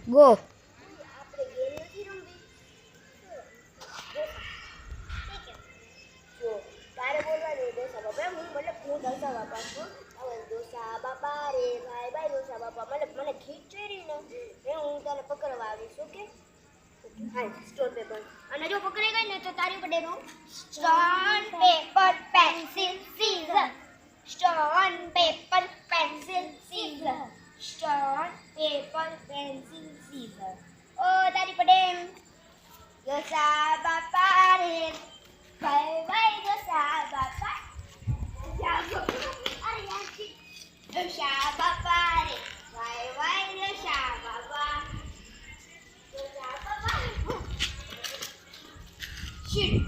Go. આપણે game નથી રમવી. જો તારે બોલવાનું ડોસા બાપા હું ડોસા બાપા છું. હવે ડોસા બાપા રે ભાઈ ભાઈ ડોસા બાપા મને ખીચડી ને એ હું તને પકડવા આવીશ. ઓકે હા સ્ટોન પેપર અને જો પકડાઈ ગઈ ને તો તારી ઉપર ડેનો stone paper pencil scissor stone paper pencil scissor stone paper pencil scissor ઓ તારી પડે ડોસા બાપા રે ભાઈ ભાઈ ડોસા બાપા ડોસા બાપા રે ભાઈ ભાઈ ડોસા બાપા ડોસા બાપા શીટ